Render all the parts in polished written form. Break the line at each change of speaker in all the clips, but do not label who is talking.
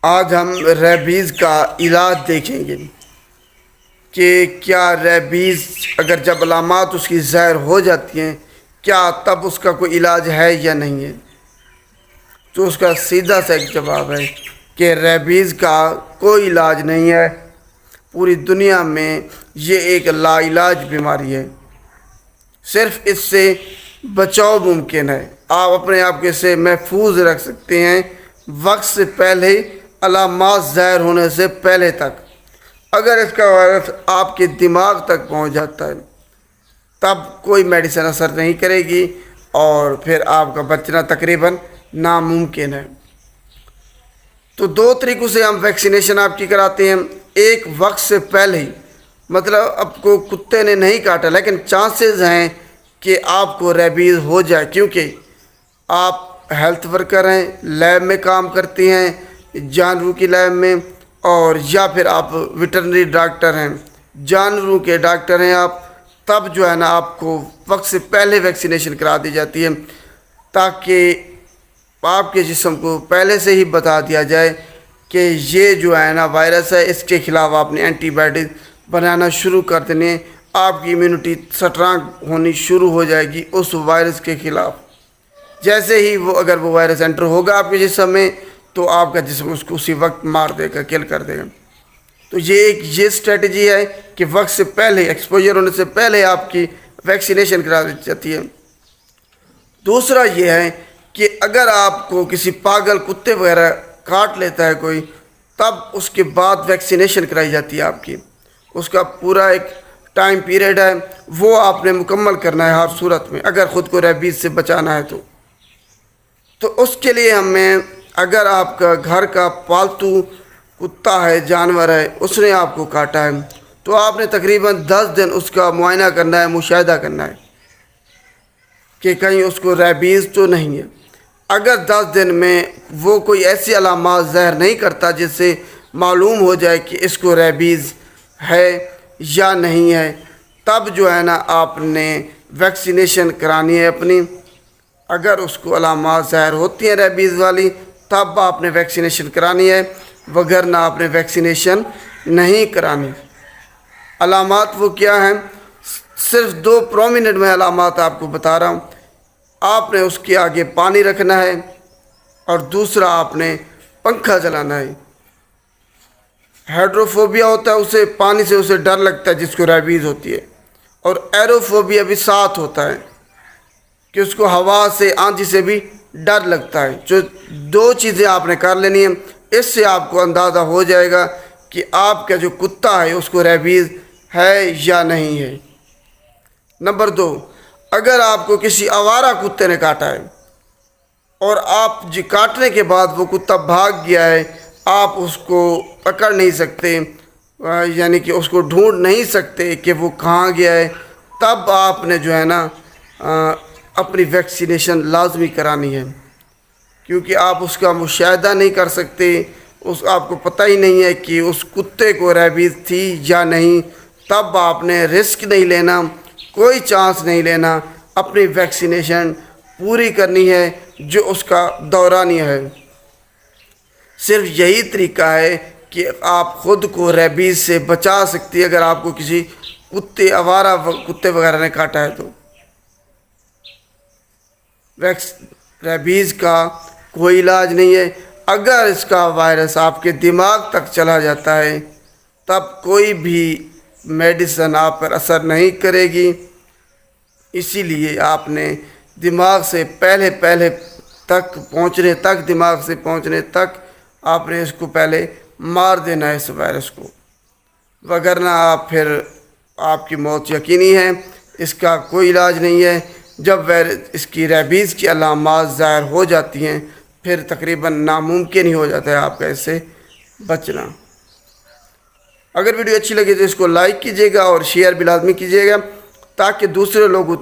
آج ہم ریبیز کا علاج دیکھیں گے کہ کیا ریبیز اگر جب علامات اس کی ظاہر ہو جاتی ہیں کیا تب اس کا کوئی علاج ہے یا نہیں ہے۔ تو اس کا سیدھا سا ایک جواب ہے کہ ریبیز کا کوئی علاج نہیں ہے۔ پوری دنیا میں یہ ایک لا علاج بیماری ہے، صرف اس سے بچاؤ ممکن ہے۔ آپ اپنے آپ کو اس سے محفوظ رکھ سکتے ہیں وقت سے پہلے، علامات ظاہر ہونے سے پہلے تک۔ اگر اس کا وائرس آپ کے دماغ تک پہنچ جاتا ہے تب کوئی میڈیسن اثر نہیں کرے گی اور پھر آپ کا بچنا تقریباً ناممکن ہے۔ تو دو طریقوں سے ہم ویکسینیشن آپ کی کراتے ہیں۔ ایک وقت سے پہلے ہی، مطلب اب کو کتے نے نہیں کاٹا لیکن چانسز ہیں کہ آپ کو ریبیز ہو جائے، کیونکہ آپ ہیلتھ ورکر ہیں، لیب میں کام کرتے ہیں، جانوروں کی لیب میں، اور یا پھر آپ ویٹرنری ڈاکٹر ہیں، جانوروں کے ڈاکٹر ہیں آپ، تب جو ہے نا آپ کو وقت سے پہلے ویکسینیشن کرا دی جاتی ہے تاکہ آپ کے جسم کو پہلے سے ہی بتا دیا جائے کہ یہ جو ہے نا وائرس ہے، اس کے خلاف آپ نے اینٹی بائیوٹک بنانا شروع کر دینے، آپ کی امیونٹی سٹرانگ ہونی شروع ہو جائے گی اس وائرس کے خلاف۔ جیسے ہی اگر وہ وائرس انٹر ہوگا آپ کے جسم میں تو آپ کا جسم اس کو اسی وقت مار دے گا، کل کر دے گا۔ تو یہ اسٹریٹجی ہے کہ وقت سے پہلے، ایکسپوجر ہونے سے پہلے آپ کی ویکسینیشن کرا دی جاتی ہے۔ دوسرا یہ ہے کہ اگر آپ کو کسی پاگل کتے وغیرہ کاٹ لیتا ہے کوئی، تب اس کے بعد ویکسینیشن کرائی جاتی ہے آپ کی۔ اس کا پورا ایک ٹائم پیریڈ ہے، وہ آپ نے مکمل کرنا ہے ہر صورت میں اگر خود کو ریبیز سے بچانا ہے تو اس کے لیے ہمیں، اگر آپ کا گھر کا پالتو کتا ہے، جانور ہے، اس نے آپ کو کاٹا ہے تو آپ نے تقریباً 10 دن اس کا معائنہ کرنا ہے، مشاہدہ کرنا ہے کہ کہیں اس کو ریبیز تو نہیں ہے۔ اگر 10 دن میں وہ کوئی ایسی علامات ظاہر نہیں کرتا جس سے معلوم ہو جائے کہ اس کو ریبیز ہے یا نہیں ہے، تب جو ہے نا آپ نے ویکسینیشن کرانی ہے اپنی۔ اگر اس کو علامات ظاہر ہوتی ہیں ریبیز والی تب آپ نے ویکسینیشن کرانی ہے، وگرنہ آپ نے ویکسینیشن نہیں کرانی۔ علامات وہ کیا ہیں؟ صرف 2 پرومیننٹ میں علامات آپ کو بتا رہا ہوں۔ آپ نے اس کے آگے پانی رکھنا ہے اور دوسرا آپ نے پنکھا چلانا ہے۔ ہائیڈروفوبیا ہوتا ہے، اسے پانی سے اسے ڈر لگتا ہے جس کو ریبیز ہوتی ہے، اور ایروفوبیا بھی ساتھ ہوتا ہے کہ اس کو ہوا سے، آندھی سے بھی ڈر لگتا ہے۔ جو 2 چیزیں آپ نے کر لینی ہیں، اس سے آپ کو اندازہ ہو جائے گا کہ آپ کا جو کتا ہے اس کو ریبیز ہے یا نہیں ہے۔ نمبر 2، اگر آپ کو کسی آوارہ کتے نے کاٹا ہے اور آپ کاٹنے کے بعد وہ کتا بھاگ گیا ہے، آپ اس کو پکڑ نہیں سکتے، یعنی کہ اس کو ڈھونڈ نہیں سکتے کہ وہ کہاں گیا ہے، تب آپ نے جو ہے نا اپنی ویکسینیشن لازمی کرانی ہے، کیونکہ آپ اس کا مشاہدہ نہیں کر سکتے، آپ کو پتہ ہی نہیں ہے کہ اس کتے کو ریبیز تھی یا نہیں۔ تب آپ نے رسک نہیں لینا، کوئی چانس نہیں لینا، اپنی ویکسینیشن پوری کرنی ہے جو اس کا دورانیہ ہے۔ صرف یہی طریقہ ہے کہ آپ خود کو ریبیز سے بچا سکتی ہے اگر آپ کو کسی آوارہ کتے وغیرہ نے کاٹا ہے تو۔ ریبیز کا کوئی علاج نہیں ہے۔ اگر اس کا وائرس آپ کے دماغ تک چلا جاتا ہے تب کوئی بھی میڈیسن آپ پر اثر نہیں کرے گی، اسی لیے آپ نے دماغ سے پہلے دماغ سے پہنچنے تک آپ نے اس کو پہلے مار دینا ہے اس وائرس کو، وگرنہ پھر آپ کی موت یقینی ہے۔ اس کا کوئی علاج نہیں ہے۔ جب اس کی ریبیز کی علامات ظاہر ہو جاتی ہیں پھر تقریباً ناممکن ہی ہو جاتا ہے آپ کا اس سے بچنا۔ اگر ویڈیو اچھی لگے تو اس کو لائک کیجیے گا اور شیئر بھی لازمی کیجیے گا تاکہ دوسرے لوگوں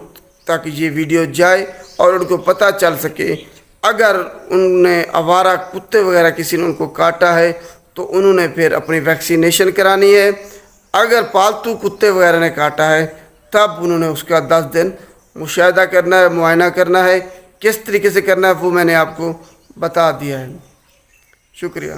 تاکہ یہ ویڈیو جائے اور ان کو پتہ چل سکے۔ اگر ان نے آوارہ کتے وغیرہ کسی نے ان کو کاٹا ہے تو انہوں نے پھر اپنی ویکسینیشن کرانی ہے۔ اگر پالتو کتے وغیرہ نے کاٹا ہے تب انہوں نے اس کا 10 دن مشاہدہ کرنا ہے، معائنہ کرنا ہے۔ کس طریقے سے کرنا ہے وہ میں نے آپ کو بتا دیا ہے۔ شکریہ۔